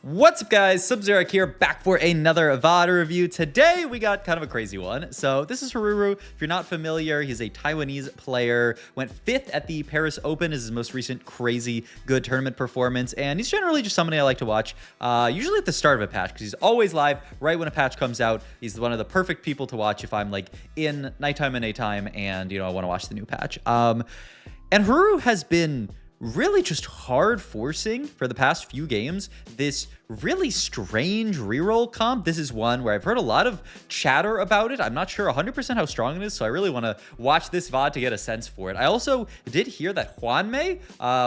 What's up, guys? Sub-Zero here, back for another VOD review. Today we got kind of a crazy one. So this is Haruru. If you're not familiar, he's a Taiwanese player. Went 5th at the Paris Open, is his most recent crazy good tournament performance, and he's generally just somebody I like to watch, usually at the start of a patch, because he's always live right when a patch comes out. He's one of the perfect people to watch if I'm like in nighttime and daytime and I want to watch the new patch. And Haruru has been really just hard forcing for the past few games this really strange reroll comp. This is one where I've heard a lot of chatter about it. I'm not sure 100% how strong it is, so I really want to watch this VOD to get a sense for it. I also did hear that Huanmei,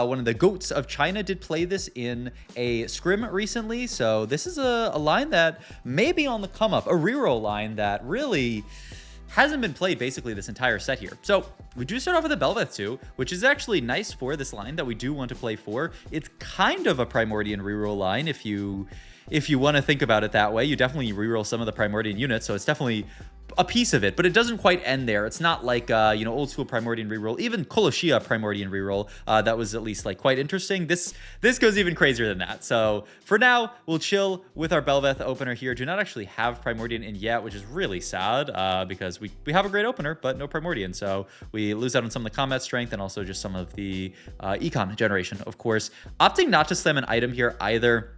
one of the goats of China, did play this in a scrim recently, so this is a line that may be on the come up, a reroll line that really hasn't been played basically this entire set here. So we do start off with a Belveth 2, which is actually nice for this line that we do want to play for. It's kind of a Primordian reroll line if you want to think about it that way. You definitely reroll some of the Primordian units, so it's definitely a piece of it, but it doesn't quite end there. It's not like old school Primordian reroll, even Koloshia Primordian reroll. That was at least like quite interesting. This goes even crazier than that. So for now, we'll chill with our Belveth opener here. Do not actually have Primordian in yet, which is really sad because we have a great opener, but no Primordian. So we lose out on some of the combat strength and also just some of the econ generation, of course. Opting not to slam an item here either.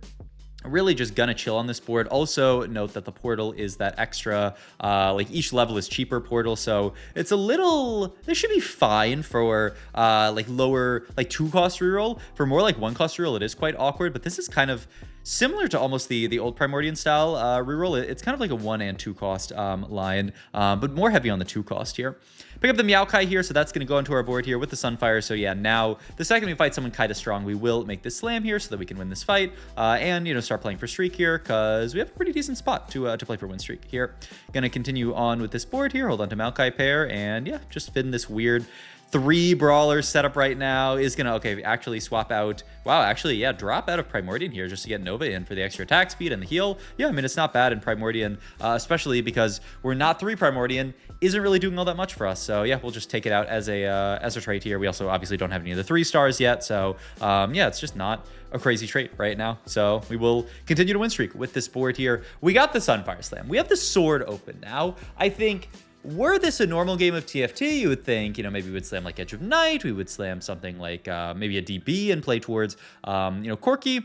Really just gonna chill on this board. Also note that the portal is that extra, like each level is cheaper portal, so it's a little, this should be fine for like lower, like 2-cost reroll. For more like 1-cost reroll, it is quite awkward, but this is kind of similar to almost the old Primordian style reroll. It's kind of like a 1 and 2 cost line, but more heavy on the 2 cost here. Pick up the Maokai here, so that's going to go into our board here with the Sunfire. So yeah, now the second we fight someone kind of strong, we will make this slam here so that we can win this fight, and start playing for streak here because we have a pretty decent spot to play for win streak here. Gonna continue on with this board here. Hold on to Maokai pair, and yeah, just fit in this weird 3 brawlers setup right now. Is gonna actually swap out. Wow, actually, yeah, drop out of Primordian here just to get Nova in for the extra attack speed and the heal. Yeah, I mean, it's not bad in Primordian, especially because we're not 3 Primordian, isn't really doing all that much for us. So yeah, we'll just take it out as a trait here. We also obviously don't have any of the 3 stars yet, so yeah, it's just not a crazy trait right now. So we will continue to win streak with this board here. We got the Sunfire Slam. We have the sword open now. I think, were this a normal game of TFT, you would think, maybe we would slam like Edge of Night, we would slam something like maybe a DB and play towards, Corki.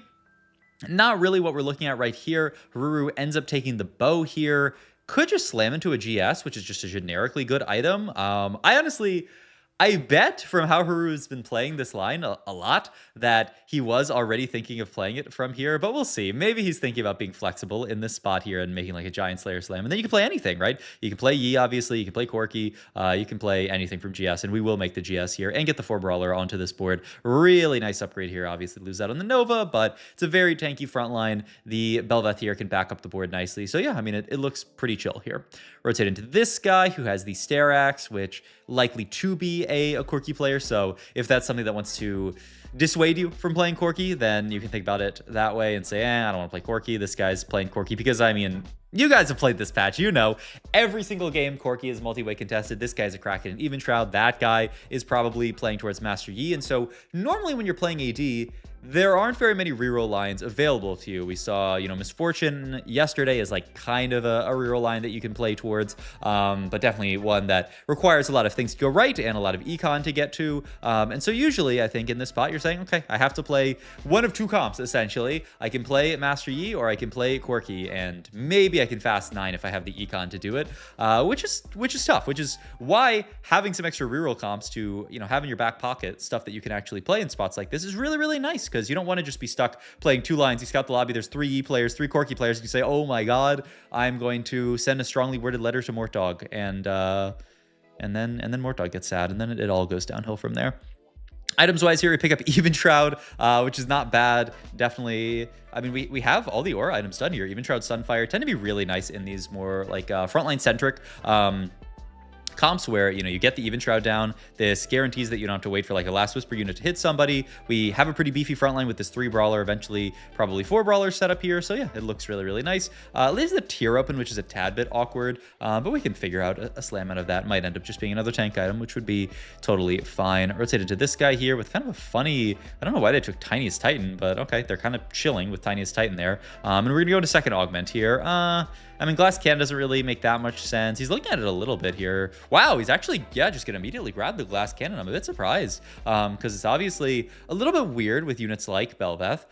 Not really what we're looking at right here. Haruru ends up taking the bow here. Could just slam into a GS, which is just a generically good item. I bet from how Haruru's been playing this line a lot that he was already thinking of playing it from here, but we'll see. Maybe he's thinking about being flexible in this spot here and making like a Giant Slayer Slam. And then you can play anything, right? You can play Yi, obviously. You can play Corki. You can play anything from GS, and we will make the GS here and get the 4 Brawler onto this board. Really nice upgrade here. Obviously lose out on the Nova, but it's a very tanky front line. The Belveth here can back up the board nicely. So yeah, I mean, it looks pretty chill here. Rotate into this guy who has the Stair Axe, which likely to be a Corki player. So if that's something that wants to dissuade you from playing Corki, then you can think about it that way and say, I don't want to play Corki. This guy's playing Corki because, I mean, you guys have played this patch. Every single game Corki is multi-way contested. This guy's a Kraken and Even Shroud. That guy is probably playing towards Master Yi. And so normally when you're playing AD, there aren't very many reroll lines available to you. We saw, Misfortune yesterday is like kind of a reroll line that you can play towards, but definitely one that requires a lot of things to go right and a lot of econ to get to. And so usually I think in this spot, you're saying, okay, I have to play one of 2 comps, essentially. I can play Master Yi or I can play Corki, and maybe I can fast 9 if I have the econ to do it, which is tough, which is why having some extra reroll comps to, have in your back pocket stuff that you can actually play in spots like this is really, really nice, because you don't want to just be stuck playing 2 lines. You scout the lobby, there's 3 E players, 3 Corki players. You say, oh my god, I'm going to send a strongly worded letter to Mortdog, and then Mortdog gets sad, and then it all goes downhill from there. Items wise here, we pick up Even Shroud, which is not bad. Definitely, I mean, we have all the aura items done here. Even Shroud, Sunfire tend to be really nice in these more like frontline centric comps where, you know, you get the even shroud down. This guarantees that you don't have to wait for like a last whisper unit to hit somebody. We have a pretty beefy front line with this 3 brawler, eventually probably 4 brawlers set up here. So yeah, it looks really, really nice. Leaves the tier open, which is a tad bit awkward, but we can figure out a slam out of that. Might end up just being another tank item, which would be totally fine. Rotated to this guy here with kind of a funny, I don't know why they took Tiniest Titan, but okay, they're kind of chilling with Tiniest Titan there. And we're gonna go to second augment here. I mean, glass cannon doesn't really make that much sense. He's looking at it a little bit here. Wow, he's actually, yeah, just gonna immediately grab the glass cannon. I'm a bit surprised because it's obviously a little bit weird with units like Belveth.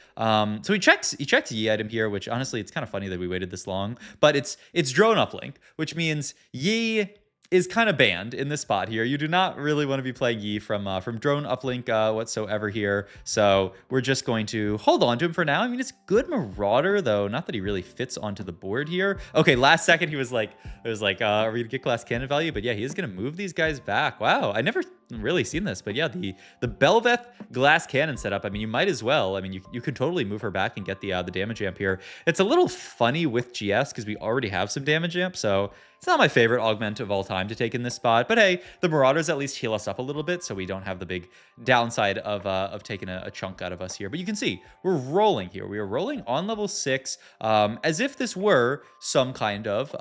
So he checks Yi item here, which honestly, it's kind of funny that we waited this long, but it's drone uplink, which means Yi is kind of banned in this spot here. You do not really want to be playing Yi from drone uplink whatsoever here. So we're just going to hold on to him for now. I mean, it's good Marauder though. Not that he really fits onto the board here. Okay, last second he was like, are we gonna get glass cannon value? But yeah, he is gonna move these guys back. Wow, I never really seen this, but yeah, the Belveth glass cannon setup. I mean, you might as well. I mean, you could totally move her back and get the damage amp here. It's a little funny with GS because we already have some damage amp, so it's not my favorite augment of all time to take in this spot. But hey, the Marauders at least heal us up a little bit, so we don't have the big downside of taking a chunk out of us here. But you can see we're rolling here. We are rolling on level 6 as if this were some kind of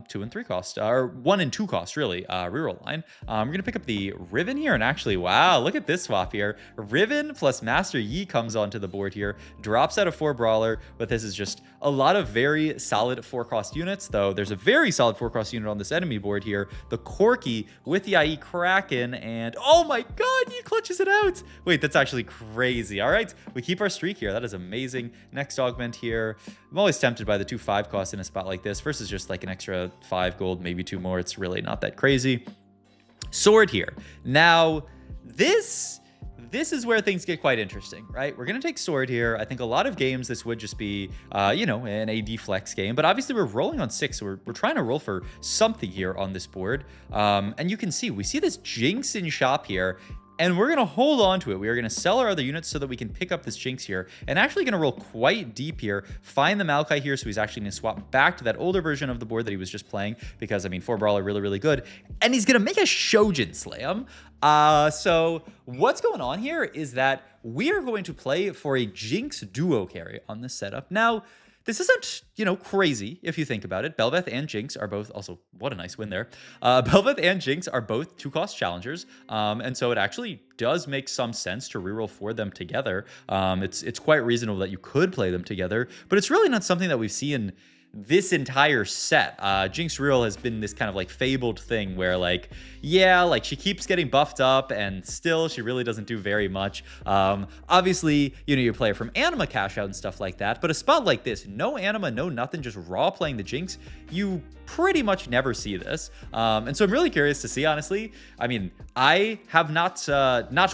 2 and 3 cost or 1 and 2 cost really reroll line. We're gonna pick up the Riven here, and actually, wow, look at this swap here. Riven plus Master Yi comes onto the board here, drops out a 4 brawler, but this is just a lot of very solid 4 cost units, though there's a very solid 4 cost unit on this enemy board here, the Corki with the IE Kraken, and oh my god, he clutches it out. Wait, that's actually crazy. All right, we keep our streak here. That is amazing. Next augment here. I'm always tempted by the 2 5 costs in a spot like this versus just like an extra 5 gold, maybe 2 more. It's really not that crazy. Sword here. Now, this is where things get quite interesting, right? We're going to take sword here. I think a lot of games, this would just be, you know, an AD flex game. But obviously, we're rolling on 6, so we're trying to roll for something here on this board. And you can see, we see this Jinx in shop here. And we're going to hold on to it. We are going to sell our other units so that we can pick up this Jinx here. And actually going to roll quite deep here. Find the Maokai here. So he's actually going to swap back to that older version of the board that he was just playing. Because, I mean, 4 Brawler really, really good. And he's going to make a Shojin Slam. So what's going on here is that we are going to play for a Jinx duo carry on this setup. Now, this isn't, you know, crazy if you think about it. Belveth and Jinx are both, also, what a nice win there. Belveth and Jinx are both 2-cost challengers. And so it actually does make some sense to reroll for them together. It's quite reasonable that you could play them together, but it's really not something that we've seen this entire set. Jinx reroll has been this kind of like fabled thing where like, yeah, like she keeps getting buffed up and still she really doesn't do very much. Obviously, you know, you play her from anima cash out and stuff like that, but a spot like this, no anima, no nothing, just raw playing the Jinx, you pretty much never see this. And so I'm really curious to see, honestly. I mean, I have not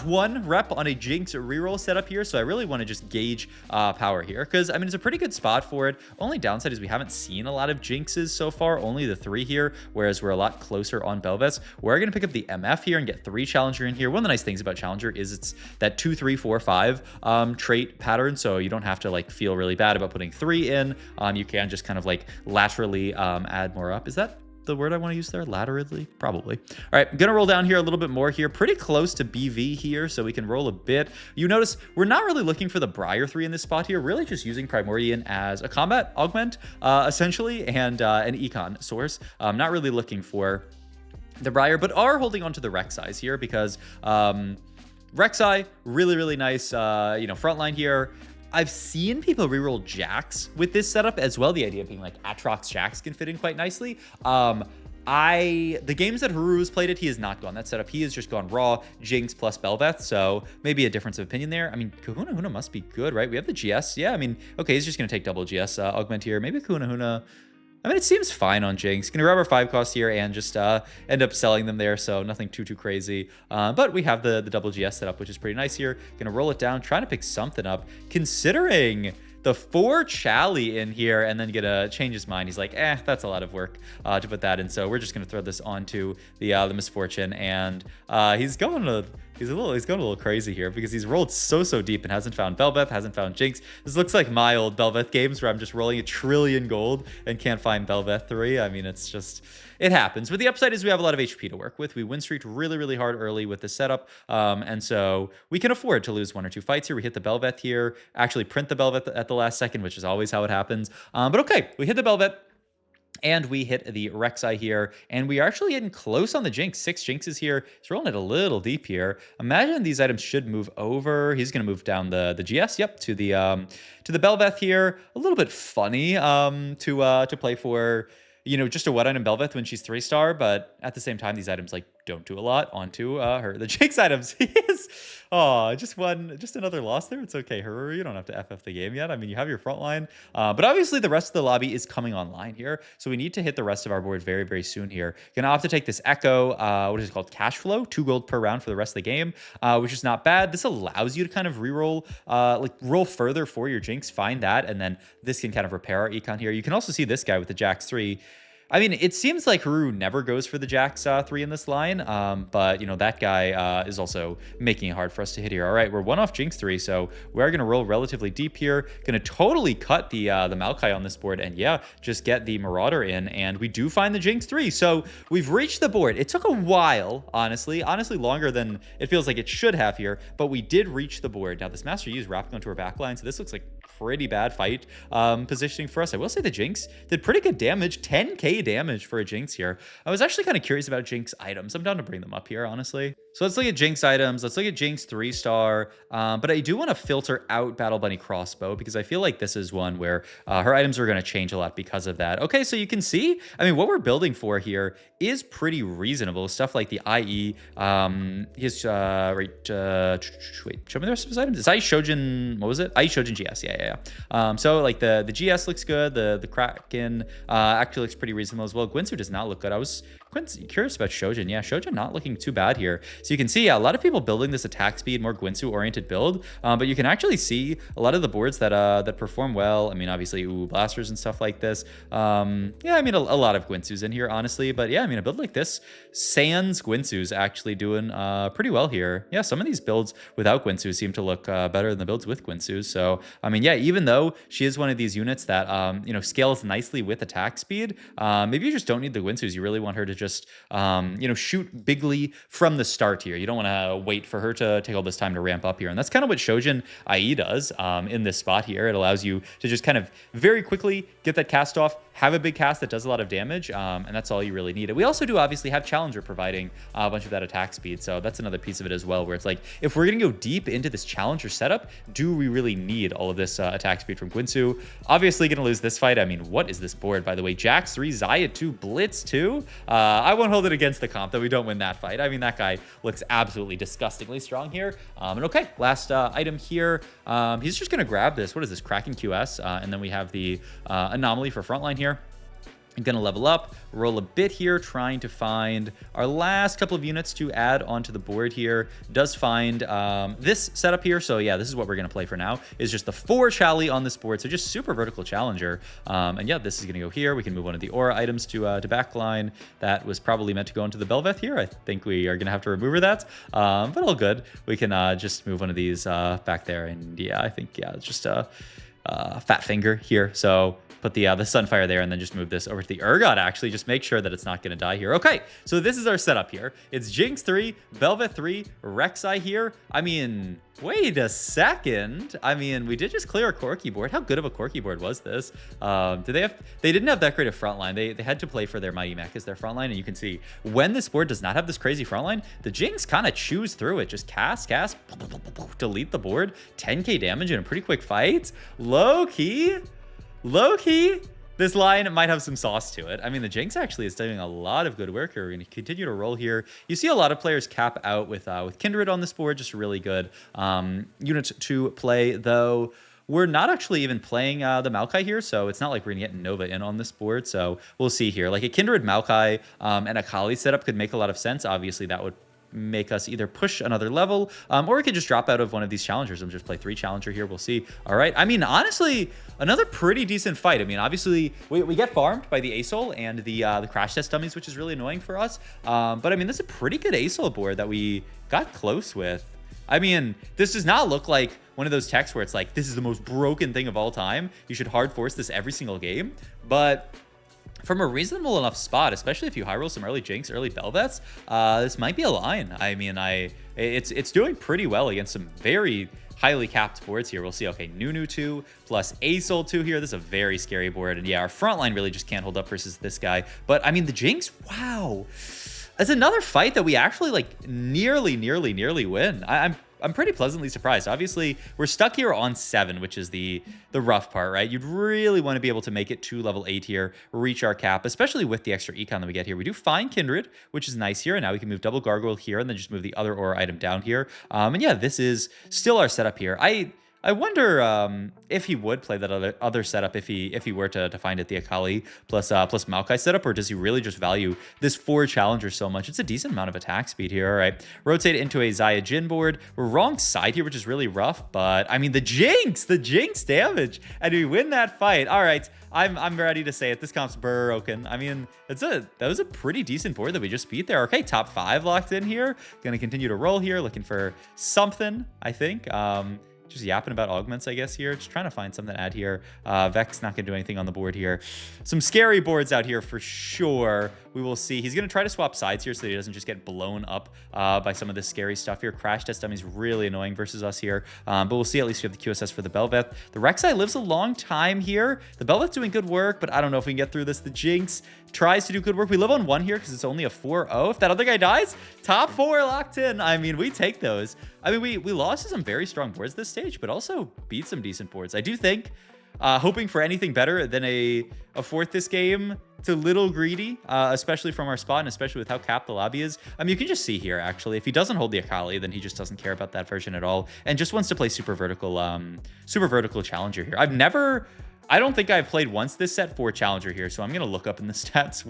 one rep on a Jinx reroll setup here, so I really want to just gauge power here, because I mean, it's a pretty good spot for it. Only downside is we haven't seen a lot of Jinxes so far, only the 3 here, whereas we're a lot closer on Belveth. We're going to pick up the MF here and get 3 Challenger in here. One of the nice things about Challenger is it's that 2, 3, 4, 5 trait pattern, so you don't have to like feel really bad about putting 3 in. You can just kind of like laterally add more up. Is that the word I want to use there? Laterally? Probably. All right, I'm gonna roll down here a little bit more here. Pretty close to BV here, so we can roll a bit. You notice we're not really looking for the Briar 3 in this spot here, really just using Primordian as a combat augment, essentially, and an econ source. Not really looking for the Briar, but are holding on to the Rek'Sais here because Rek'Sai, really, really nice, you know, frontline here. I've seen people reroll Jax with this setup as well. The idea being like Atrox Jax can fit in quite nicely. The games that Haruru's played it, he has not gone that setup. He has just gone raw Jinx plus Belveth. So maybe a difference of opinion there. I mean, Kahuna Huna must be good, right? We have the GS. Yeah, I mean, okay, he's just going to take double GS augment here. Maybe Kahuna Huna. I mean, it seems fine on Jinx. Gonna grab our 5 cost here and just end up selling them there, so nothing too crazy. But we have the double GS setup, which is pretty nice here. Gonna roll it down, trying to pick something up, considering the 4 Chally in here, and then gonna change his mind. He's like, that's a lot of work to put that in, so we're just gonna throw this onto the Misfortune, and he's going to He's going a little crazy here because he's rolled so deep and hasn't found Belveth, hasn't found Jinx. This looks like my old Belveth games where I'm just rolling 1 trillion gold and can't find Belveth 3. I mean, it's just, it happens. But the upside is we have a lot of HP to work with. We win streaked really hard early with this setup. And so we can afford to lose 1 or 2 fights here. We hit the Belveth here, actually print the Belveth at the last second, which is always how it happens. But okay, we hit the Belveth. And we hit the Rek'Sai here, and we are actually getting close on the Jinx. 6 Jinxes here. He's rolling it a little deep here. Imagine these items should move over. He's going to move down the GS, yep, to the Belveth here. A little bit funny to play for, you know, just a what item Belveth when she's 3-star, but at the same time, these items like don't do a lot onto her. The Jinx items, he is, oh, just another loss there. It's okay, Haruru, you don't have to FF the game yet. I mean, you have your front line, but obviously the rest of the lobby is coming online here, so we need to hit the rest of our board very soon here. Gonna opt to take this Echo, what is it called, cash flow, 2 gold per round for the rest of the game, which is not bad. This allows you to kind of reroll, like roll further for your Jinx, find that, and then this can kind of repair our econ here. You can also see this guy with the Jax 3. I mean, it seems like Haruru never goes for the Jax 3 in this line, but, you know, that guy is also making it hard for us to hit here. All right, we're 1 off Jinx 3, so we're going to roll relatively deep here. Going to totally cut the Maokai on this board, and yeah, just get the Marauder in, and we do find the Jinx 3. So we've reached the board. It took a while, honestly longer than it feels like it should have here, but we did reach the board. Now, this Master Yi is wrapping onto her backline, so this looks like pretty bad fight positioning for us. I will say the Jinx did pretty good damage, 10k damage for a Jinx here. I was actually kind of curious about Jinx items. I'm down to bring them up here, honestly. So let's look at Jinx items. Let's look at Jinx 3-star. But I do want to filter out Battle Bunny Crossbow because I feel like this is one where her items are going to change a lot because of that. Okay, so you can see, I mean, what we're building for here is pretty reasonable. Stuff like the IE, his, wait, show me the rest of his items. It's IE Shojin, what was it? IE Shojin GS, yeah. So like the GS looks good. The Kraken actually looks pretty reasonable as well. Guinsoo does not look good. I was curious about Shojin. Yeah, Shojin not looking too bad here. So you can see, yeah, a lot of people building this attack speed, more Guinsoo oriented build, but you can actually see a lot of the boards that perform well. I mean, obviously, blasters and stuff like this. Yeah, I mean, a lot of Guinsoo's in here, honestly, but yeah, I mean, a build like this, sans Guinsoo's actually doing pretty well here. Yeah, some of these builds without Guinsoo seem to look better than the builds with Guinsoo. So, I mean, yeah, even though she is one of these units that, you know, scales nicely with attack speed, maybe you just don't need the Guinsoo's. You really want her to just, you know, shoot bigly from the start here. You don't want to wait for her to take all this time to ramp up here. And that's kind of what Shojin IE does in this spot here. It allows you to just kind of very quickly get that cast off, have a big cast that does a lot of damage, and that's all you really need. We also do obviously have Challenger providing a bunch of that attack speed, so that's another piece of it as well, where it's like, if we're going to go deep into this Challenger setup, do we really need all of this attack speed from Guinsoo? Obviously going to lose this fight. I mean, what is this board, by the way? Jax 3, Xayah 2, Blitz 2? I won't hold it against the comp that we don't win that fight. I mean, that guy looks absolutely disgustingly strong here. And okay, last item here. He's just going to grab this. What is this? Kraken QS. And then we have the anomaly for frontline here. I'm going to level up, roll a bit here, trying to find our last couple of units to add onto the board here. Does find this setup here. So yeah, this is what we're going to play for now, is just the 4 Chally on this board. So just super vertical Challenger. And yeah, this is going to go here. We can move one of the aura items to backline. That was probably meant to go into the Belveth here. I think we are going to have to remove that, but all good. We can just move one of these back there. And yeah, I think, yeah, it's just a fat finger here. So put the Sunfire there and then just move this over to the Urgot, actually. Just make sure that it's not going to die here. Okay, so this is our setup here. It's Jinx 3, Belveth 3, Rek'Sai here. I mean, wait a second. I mean, we did just clear a Corki board. How good of a Corki board was this? They didn't have that great a front line. They had to play for their Mighty Mech as their front line, and you can see when this board does not have this crazy front line, the Jinx kind of chews through it. Just cast, delete the board, 10k damage in a pretty quick fight. Low-key, this line might have some sauce to it. I mean, the Jinx actually is doing a lot of good work here. We're going to continue to roll here. You see a lot of players cap out with Kindred on this board, just a really good unit to play, though. We're not actually even playing the Maokai here, so it's not like we're going to get Nova in on this board, so we'll see here. Like a Kindred Maokai and a Kali setup could make a lot of sense. Obviously, that would make us either push another level, or we could just drop out of one of these challengers and just play 3 challenger here. We'll see. All right. I mean, honestly, another pretty decent fight. I mean, obviously, we get farmed by the ASOL and the crash test dummies, which is really annoying for us. But I mean, this is a pretty good ASOL board that we got close with. I mean, this does not look like one of those techs where it's like, this is the most broken thing of all time. You should hard force this every single game. But from a reasonable enough spot, especially if you high roll some early Jinx, early Belveths, this might be a line. I mean, it's doing pretty well against some very highly capped boards here. We'll see. Okay, Nunu 2 plus ASOL 2 here. This is a very scary board. And yeah, our front line really just can't hold up versus this guy. But I mean, the Jinx, wow. It's another fight that we actually like nearly win. I'm pretty pleasantly surprised. Obviously, we're stuck here on 7, which is the rough part, right? You'd really want to be able to make it to level 8 here, reach our cap, especially with the extra econ that we get here. We do find Kindred, which is nice here. And now we can move double Gargoyle here and then just move the other aura item down here. And yeah, this is still our setup here. I wonder if he would play that other setup if he were to find it, the Akali plus Maokai setup, or does he really just value this 4 challenger so much? It's a decent amount of attack speed here. All right, rotate into a Xayah Jhin board. We're wrong side here, which is really rough, but I mean the Jinx damage, and we win that fight. All right, I'm ready to say it. This comp's broken. I mean, that was a pretty decent board that we just beat there. Okay, top 5 locked in here. Gonna continue to roll here, looking for something, I think. Just yapping about augments, I guess, here. Just trying to find something to add here. Vex not going to do anything on the board here. Some scary boards out here for sure. We will see. He's going to try to swap sides here so that he doesn't just get blown up by some of this scary stuff here. Crash test dummy is really annoying versus us here. But we'll see. At least we have the QSS for the Belveth. The Rek'Sai lives a long time here. The Belveth's doing good work, but I don't know if we can get through this. The Jinx tries to do good work. We live on 1 here because it's only a 4-0. If that other guy dies, top 4 locked in. I mean, we take those. I mean, we lost to some very strong boards this stage, but also beat some decent boards. I do think hoping for anything better than a 4th this game, it's a little greedy, especially from our spot and especially with how capped the lobby is. I mean, you can just see here, actually, if he doesn't hold the Akali, then he just doesn't care about that version at all and just wants to play super vertical challenger here. I don't think I've played once this set for challenger here, so I'm going to look up in the stats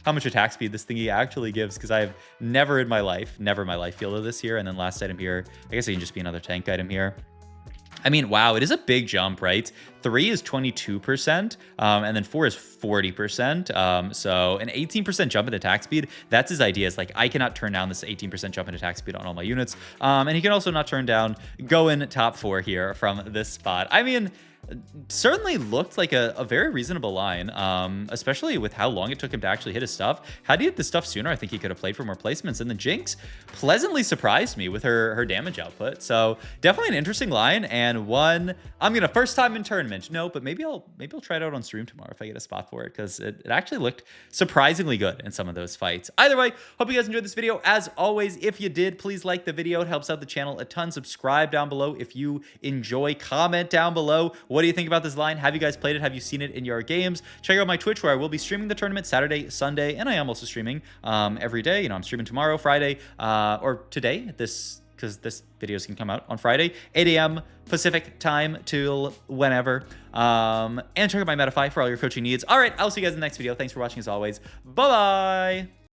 how much attack speed this thingy actually gives, because I've never in my life fielded this here. And then last item here, I guess it can just be another tank item here. I mean, wow, it is a big jump, right? 3 is 22%, and then 4 is 40%. So an 18% jump in attack speed, that's his idea. It's like, I cannot turn down this 18% jump in attack speed on all my units. And he can also not turn down going top 4 here from this spot. I mean, certainly looked like a very reasonable line, especially with how long it took him to actually hit his stuff. Had he hit the stuff sooner, I think he could have played for more placements. And the Jinx pleasantly surprised me with her damage output. So definitely an interesting line, and one I'm gonna first time in tournament. No, but maybe I'll try it out on stream tomorrow if I get a spot for it, because it actually looked surprisingly good in some of those fights. Either way, hope you guys enjoyed this video. As always, if you did, please like the video. It helps out the channel a ton. Subscribe down below if you enjoy. Comment down below. What do you think about this line? Have you guys played it? Have you seen it in your games? Check out my Twitch, where I will be streaming the tournament Saturday, Sunday, and I am also streaming every day. You know, I'm streaming tomorrow, Friday, or today, because this videos can come out on Friday, 8 a.m. Pacific time till whenever. And check out my Metafy for all your coaching needs. All right, I'll see you guys in the next video. Thanks for watching as always. Bye-bye.